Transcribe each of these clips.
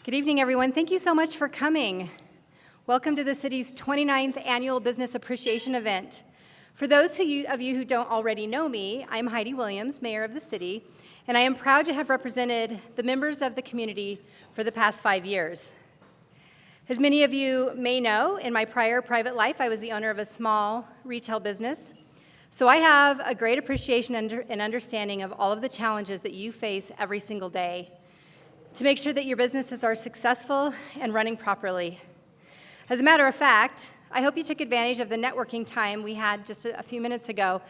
Good evening, everyone. Thank you so much for coming. Welcome to the city's 29th Annual Business Appreciation Event. For those of you who don't already know me, I'm Heidi Williams, Mayor of the city, and I am proud to have represented the members of the community for the past 5 years. As many of you may know, in my prior private life, I was the owner of a small retail business. So I have a great appreciation and understanding of all of the challenges that you face every single day to make sure that your businesses are successful and running properly. As a matter of fact, I hope you took advantage of the networking time we had just a few minutes ago.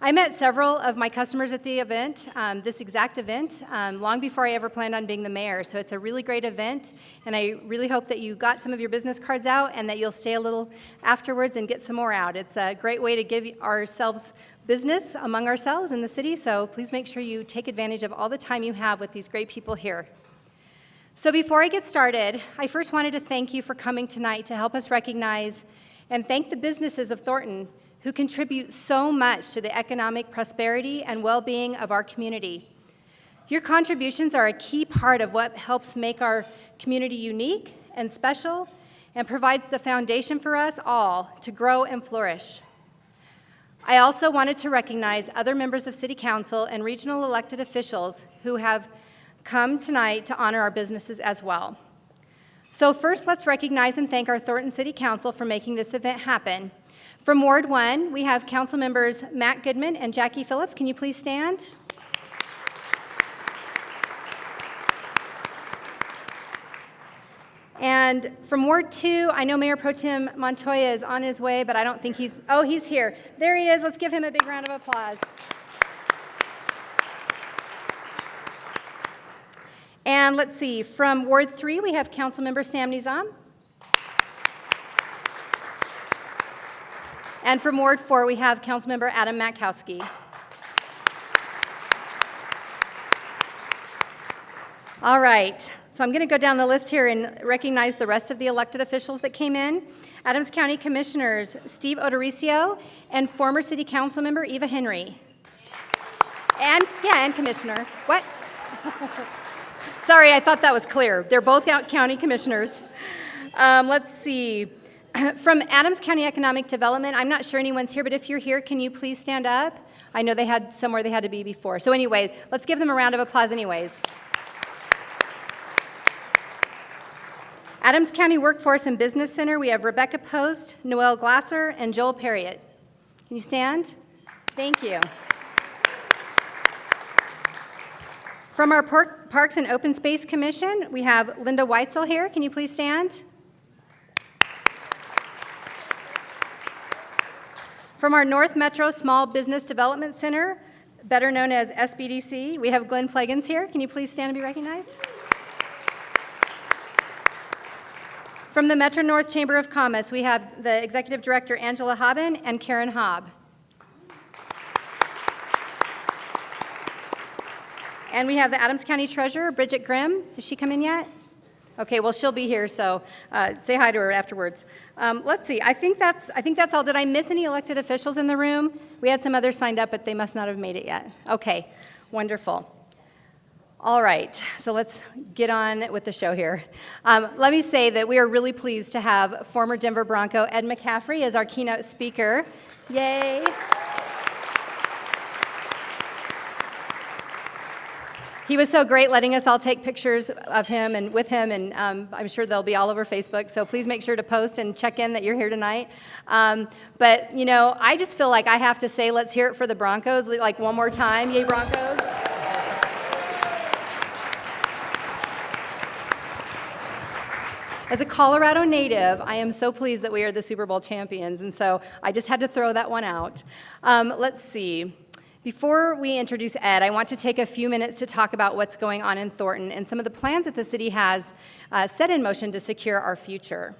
I met several of my customers at the event, this exact event, long before I ever planned on being the mayor. So it's a really great event, and I really hope that you got some of your business cards out and that you'll stay a little afterwards and get some more out. It's a great way to give ourselves business among ourselves in the city, so please make sure you take advantage of all the time you have with these great people here. So before I get started, I first wanted to thank you for coming tonight to help us recognize and thank the businesses of Thornton who contribute so much to the economic prosperity and well-being of our community. Your contributions are a key part of what helps make our community unique and special and provides the foundation for us all to grow and flourish. I also wanted to recognize other members of City Council and regional elected officials who have come tonight to honor our businesses as well. So first, let's recognize and thank our Thornton City Council for making this event happen. From Ward 1, we have council members Matt Goodman and Jackie Phillips. Can you please stand? And from Ward 2, I know Mayor Pro Tem Montoya is on his way, but I don't think he's here. There he is. Let's give him a big round of applause. And let's see, from Ward 3, we have Councilmember Sam Nizam. And from Ward 4, we have Councilmember Adam Matkowski. All right, so I'm going to go down the list here and recognize the rest of the elected officials that came in. Adams County Commissioners Steve Odoricio and former City Council member Eva Henry. And Commissioner. What? Sorry, I thought that was clear. They're both county commissioners. Let's see. From Adams County Economic Development, I'm not sure anyone's here, but if you're here, can you please stand up? I know they had somewhere they had to be before. So anyway, let's give them a round of applause anyways. Adams County Workforce and Business Center, we have Rebecca Post, Noel Glasser, and Joel Perriott. Can you stand? Thank you. From our Parks and Open Space Commission, we have Linda Weitzel here. Can you please stand? From our North Metro Small Business Development Center, better known as SBDC, we have Glenn Flaggins here. Can you please stand and be recognized? From the Metro North Chamber of Commerce, we have the Executive Director Angela Haben and Karen Hobb. And we have the Adams County Treasurer, Bridget Grimm. Has she come in yet? Okay, well, she'll be here, so say hi to her afterwards. Let's see, I think that's all. Did I miss any elected officials in the room? We had some others signed up, but they must not have made it yet. Okay, wonderful. All right, so let's get on with the show here. Let me say that we are really pleased to have former Denver Bronco Ed McCaffrey as our keynote speaker. Yay. He was so great letting us all take pictures of him and with him, and I'm sure they'll be all over Facebook, so please make sure to post and check in that you're here tonight. But, you know, I just feel like I have to say, let's hear it for the Broncos, like one more time. Yay, Broncos. As a Colorado native, I am so pleased that we are the Super Bowl champions, and so I just had to throw that one out. Let's see. Before we introduce Ed, I want to take a few minutes to talk about what's going on in Thornton and some of the plans that the city has set in motion to secure our future.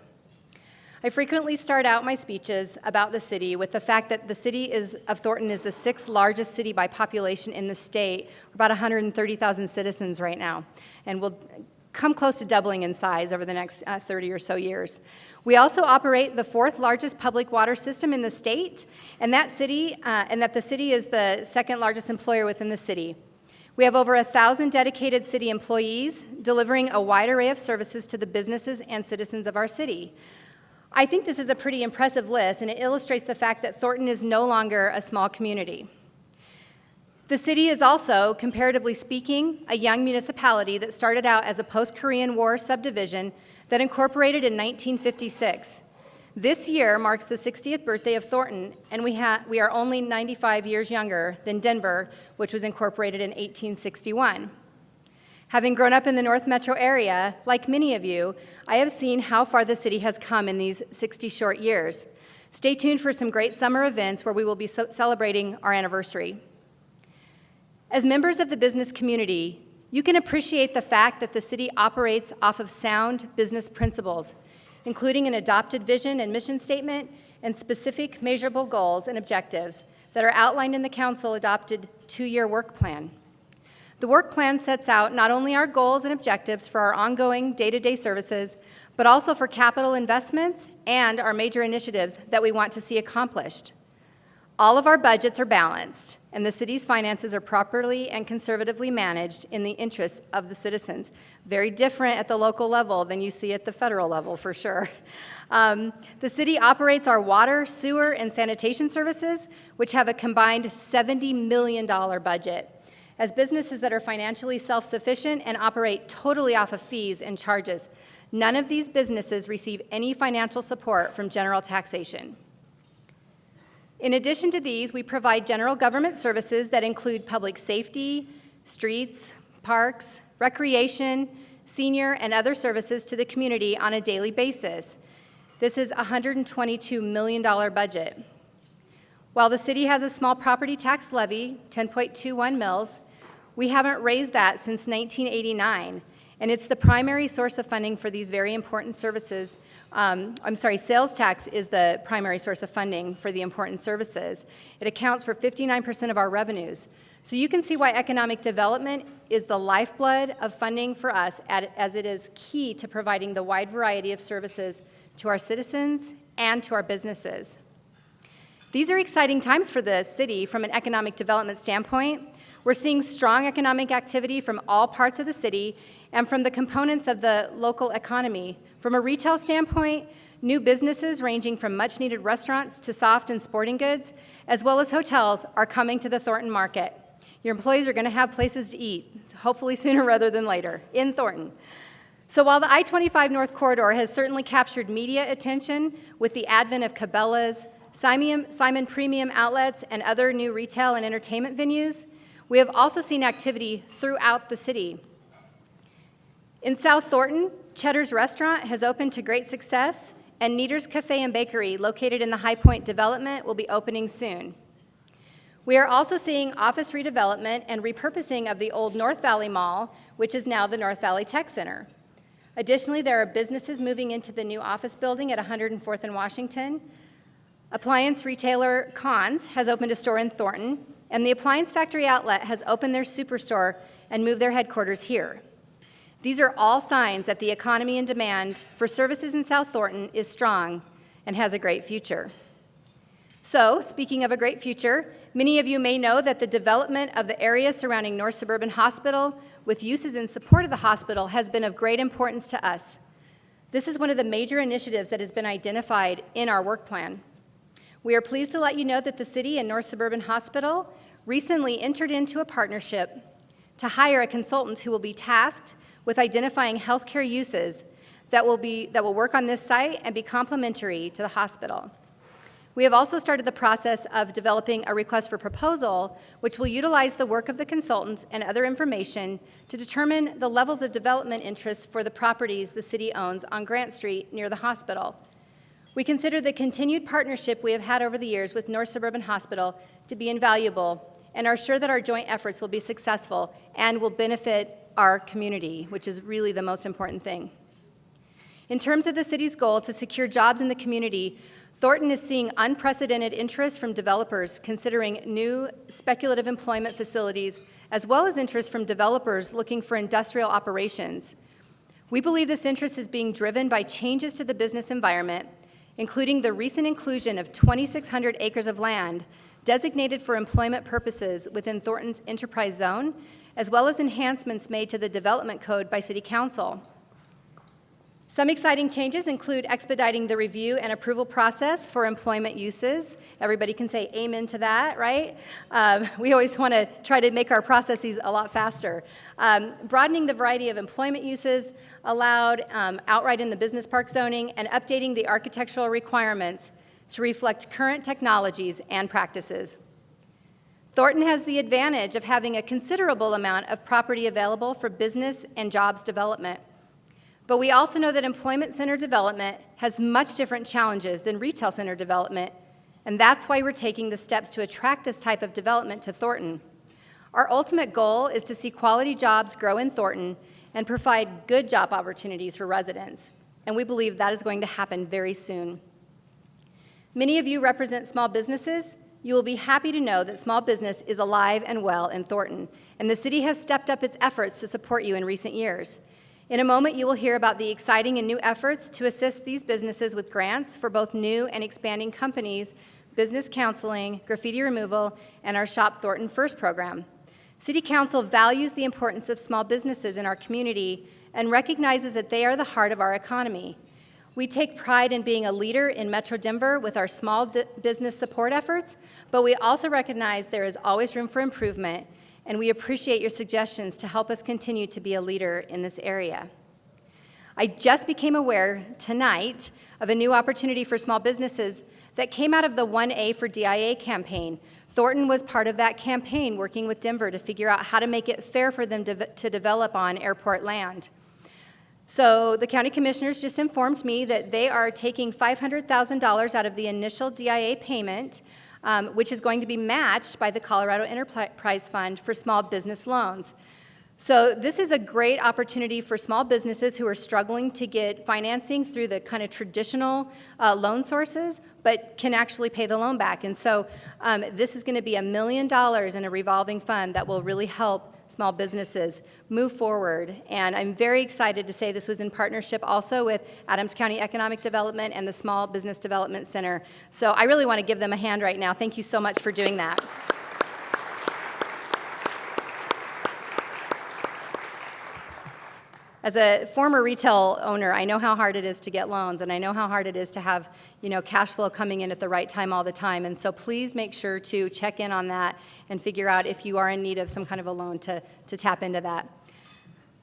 I frequently start out my speeches about the city with the fact that the city of Thornton is the 6th largest city by population in the state. We're about 130,000 citizens right now, and we'll come close to doubling in size over the next 30 or so years. We also operate the 4th largest public water system in the state, and that the city is the 2nd largest employer within the city. We have over 1,000 dedicated city employees delivering a wide array of services to the businesses and citizens of our city. I think this is a pretty impressive list, and it illustrates the fact that Thornton is no longer a small community. The city is also, comparatively speaking, a young municipality that started out as a post-Korean War subdivision that incorporated in 1956. This year marks the 60th birthday of Thornton, and we are only 95 years younger than Denver, which was incorporated in 1861. Having grown up in the North Metro area, like many of you, I have seen how far the city has come in these 60 short years. Stay tuned for some great summer events where we will be celebrating our anniversary. As members of the business community, you can appreciate the fact that the city operates off of sound business principles, including an adopted vision and mission statement and specific measurable goals and objectives that are outlined in the council-adopted 2-year work plan. The work plan sets out not only our goals and objectives for our ongoing day-to-day services, but also for capital investments and our major initiatives that we want to see accomplished. All of our budgets are balanced, and the city's finances are properly and conservatively managed in the interests of the citizens. Very different at the local level than you see at the federal level, for sure. The city operates our water, sewer, and sanitation services, which have a combined $70 million budget, as businesses that are financially self-sufficient and operate totally off of fees and charges. None of these businesses receive any financial support from general taxation. In addition to these, we provide general government services that include public safety, streets, parks, recreation, senior, and other services to the community on a daily basis. This is a $122 million budget. While the city has a small property tax levy, 10.21 mils, we haven't raised that since 1989, and it's the primary source of funding for these very important services. Sales tax is the primary source of funding for the important services. It accounts for 59% of our revenues. So you can see why economic development is the lifeblood of funding for us, as it is key to providing the wide variety of services to our citizens and to our businesses. These are exciting times for the city from an economic development standpoint. We're seeing strong economic activity from all parts of the city and from the components of the local economy. From a retail standpoint, new businesses ranging from much-needed restaurants to soft and sporting goods, as well as hotels, are coming to the Thornton market. Your employees are going to have places to eat, hopefully sooner rather than later, in Thornton. So while the I-25 North Corridor has certainly captured media attention with the advent of Cabela's, Simon Premium Outlets, and other new retail and entertainment venues, we have also seen activity throughout the city. In South Thornton, Cheddar's Restaurant has opened to great success, and Neater's Cafe and Bakery, located in the High Point development, will be opening soon. We are also seeing office redevelopment and repurposing of the old North Valley Mall, which is now the North Valley Tech Center. Additionally, there are businesses moving into the new office building at 104th and Washington. Appliance retailer Conn's has opened a store in Thornton, and the Appliance Factory Outlet has opened their superstore and moved their headquarters here. These are all signs that the economy and demand for services in South Thornton is strong and has a great future. So, speaking of a great future, many of you may know that the development of the area surrounding North Suburban Hospital with uses in support of the hospital has been of great importance to us. This is one of the major initiatives that has been identified in our work plan. We are pleased to let you know that the city and North Suburban Hospital recently entered into a partnership to hire a consultant who will be tasked with identifying healthcare uses that will work on this site and be complementary to the hospital. We have also started the process of developing a request for proposal, which will utilize the work of the consultants and other information to determine the levels of development interest for the properties the city owns on Grant Street near the hospital. We consider the continued partnership we have had over the years with North Suburban Hospital to be invaluable and are sure that our joint efforts will be successful and will benefit our community, which is really the most important thing. In terms of the city's goal to secure jobs in the community, Thornton is seeing unprecedented interest from developers considering new speculative employment facilities, as well as interest from developers looking for industrial operations. We believe this interest is being driven by changes to the business environment, including the recent inclusion of 2,600 acres of land designated for employment purposes within Thornton's enterprise zone, as well as enhancements made to the development code by City Council. Some exciting changes include expediting the review and approval process for employment uses. Everybody can say amen to that, right? We always want to try to make our processes a lot faster. Broadening the variety of employment uses allowed outright in the business park zoning, and updating the architectural requirements to reflect current technologies and practices. Thornton has the advantage of having a considerable amount of property available for business and jobs development. But we also know that employment center development has much different challenges than retail center development, and that's why we're taking the steps to attract this type of development to Thornton. Our ultimate goal is to see quality jobs grow in Thornton and provide good job opportunities for residents, and we believe that is going to happen very soon. Many of you represent small businesses. You will be happy to know that small business is alive and well in Thornton, and the city has stepped up its efforts to support you in recent years. In a moment, you will hear about the exciting and new efforts to assist these businesses with grants for both new and expanding companies, business counseling, graffiti removal, and our Shop Thornton First program. City Council values the importance of small businesses in our community and recognizes that they are the heart of our economy. We take pride in being a leader in Metro Denver with our small business support efforts, but we also recognize there is always room for improvement, and we appreciate your suggestions to help us continue to be a leader in this area. I just became aware tonight of a new opportunity for small businesses that came out of the 1A for DIA campaign. Thornton was part of that campaign, working with Denver to figure out how to make it fair for them to develop on airport land. So the county commissioners just informed me that they are taking $500,000 out of the initial DIA payment, which is going to be matched by the Colorado Enterprise Fund for small business loans. So this is a great opportunity for small businesses who are struggling to get financing through the kind of traditional loan sources, but can actually pay the loan back. And so this is going to be $1 million in a revolving fund that will really help small businesses move forward. And I'm very excited to say this was in partnership also with Adams County Economic Development and the Small Business Development Center. So I really want to give them a hand right now. Thank you so much for doing that. As a former retail owner, I know how hard it is to get loans, and I know how hard it is to have, cash flow coming in at the right time all the time. And so please make sure to check in on that and figure out if you are in need of some kind of a loan to tap into that.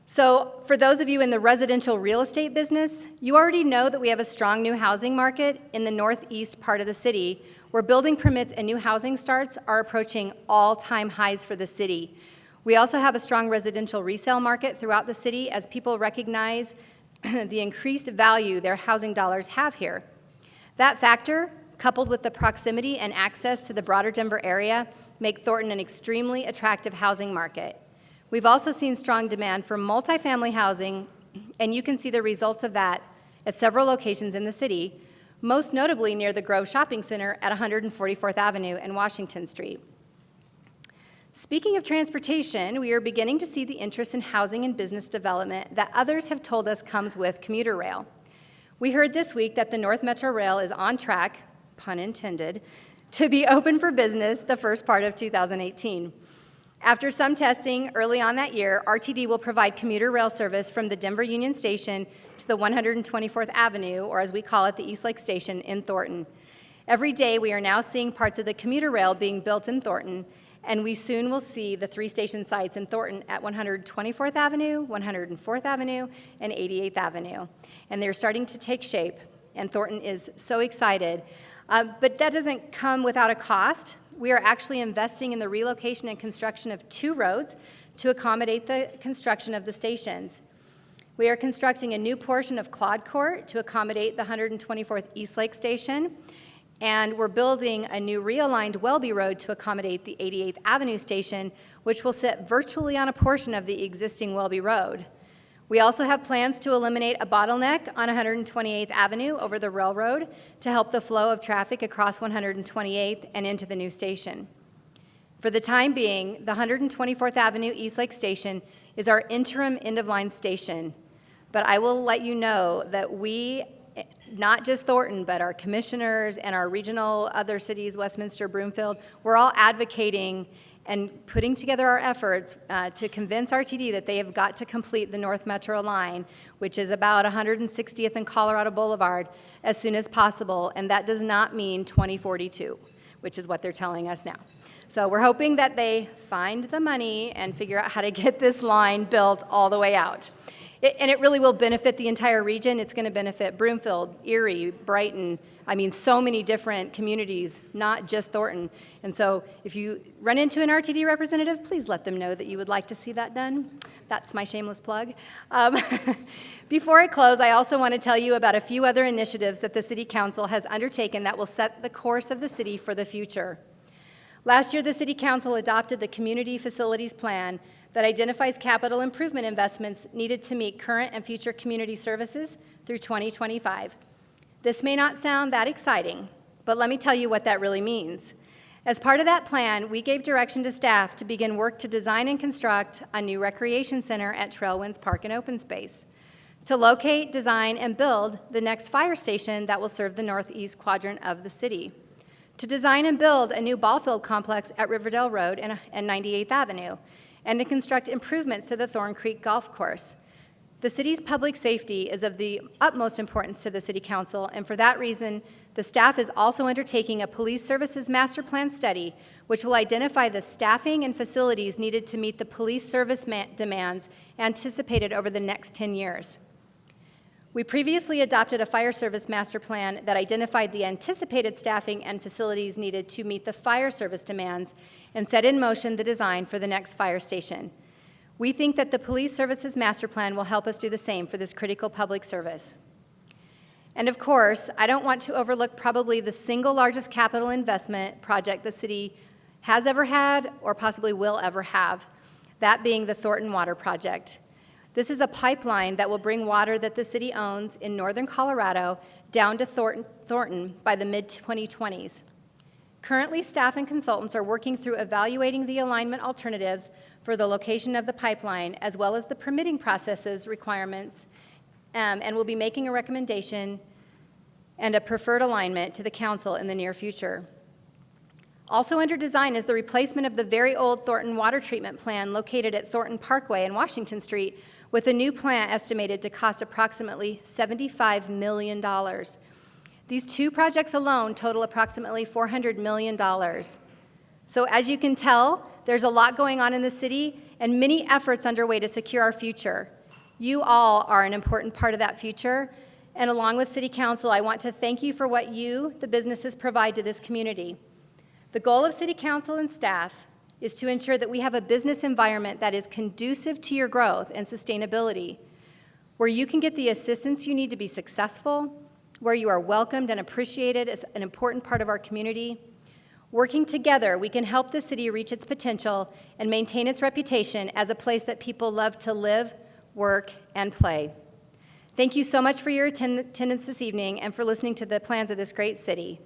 So for those of you in the residential real estate business, you already know that we have a strong new housing market in the northeast part of the city, where building permits and new housing starts are approaching all-time highs for the city. We also have a strong residential resale market throughout the city as people recognize the increased value their housing dollars have here. That factor, coupled with the proximity and access to the broader Denver area, make Thornton an extremely attractive housing market. We've also seen strong demand for multifamily housing, and you can see the results of that at several locations in the city, most notably near the Grove Shopping Center at 144th Avenue and Washington Street. Speaking of transportation, we are beginning to see the interest in housing and business development that others have told us comes with Commuter Rail. We heard this week that the North Metro Rail is on track, pun intended, to be open for business the first part of 2018. After some testing early on that year, RTD will provide commuter rail service from the Denver Union Station to the 124th Avenue, or as we call it, the East Lake Station in Thornton. Every day, we are now seeing parts of the commuter rail being built in Thornton, and we soon will see the 3 station sites in Thornton at 124th Avenue, 104th Avenue, and 88th Avenue. And they're starting to take shape, and Thornton is so excited. But that doesn't come without a cost. We are actually investing in the relocation and construction of 2 roads to accommodate the construction of the stations. We are constructing a new portion of Claude Court to accommodate the 124th East Lake Station, and we're building a new realigned Welby Road to accommodate the 88th Avenue station, which will sit virtually on a portion of the existing Welby Road. We also have plans to eliminate a bottleneck on 128th Avenue over the railroad to help the flow of traffic across 128th and into the new station. For the time being, the 124th Avenue East Lake Station is our interim end-of-line station, but I will let you know that we, not just Thornton, but our commissioners and our regional other cities, Westminster, Broomfield, we're all advocating and putting together our efforts to convince RTD that they have got to complete the North Metro line, which is about 160th and Colorado Boulevard, as soon as possible, and that does not mean 2042, which is what they're telling us now. So we're hoping that they find the money and figure out how to get this line built all the way out. And it really will benefit the entire region. It's going to benefit Broomfield, Erie, Brighton, so many different communities, not just Thornton. And so if you run into an RTD representative, please let them know that you would like to see that done. That's my shameless plug. Before I close, I also want to tell you about a few other initiatives that the City Council has undertaken that will set the course of the city for the future. Last year, the City Council adopted the Community Facilities Plan that identifies capital improvement investments needed to meet current and future community services through 2025. This may not sound that exciting, but let me tell you what that really means. As part of that plan, we gave direction to staff to begin work to design and construct a new recreation center at Trailwinds Park and Open Space, to locate, design, and build the next fire station that will serve the northeast quadrant of the city, to design and build a new ball field complex at Riverdale Road and 98th Avenue, and to construct improvements to the Thorn Creek Golf Course. The city's public safety is of the utmost importance to the City Council, and for that reason, the staff is also undertaking a police services master plan study, which will identify the staffing and facilities needed to meet the police service demands anticipated over the next 10 years. We previously adopted a fire service master plan that identified the anticipated staffing and facilities needed to meet the fire service demands and set in motion the design for the next fire station. We think that the police services master plan will help us do the same for this critical public service. And of course, I don't want to overlook probably the single largest capital investment project the city has ever had or possibly will ever have, that being the Thornton Water Project. This is a pipeline that will bring water that the city owns in northern Colorado down to Thornton by the mid-2020s. Currently, staff and consultants are working through evaluating the alignment alternatives for the location of the pipeline, as well as the permitting processes requirements, and will be making a recommendation and a preferred alignment to the council in the near future. Also under design is the replacement of the very old Thornton water treatment plant located at Thornton Parkway and Washington Street with a new plant estimated to cost approximately $75 million. These two projects alone total approximately $400 million. So as you can tell, there's a lot going on in the city and many efforts underway to secure our future. You all are an important part of that future, and along with City Council, I want to thank you for what you, the businesses, provide to this community. The goal of City Council and staff is to ensure that we have a business environment that is conducive to your growth and sustainability, where you can get the assistance you need to be successful, where you are welcomed and appreciated as an important part of our community. Working together, we can help the city reach its potential and maintain its reputation as a place that people love to live, work, and play. Thank you so much for your attendance this evening and for listening to the plans of this great city.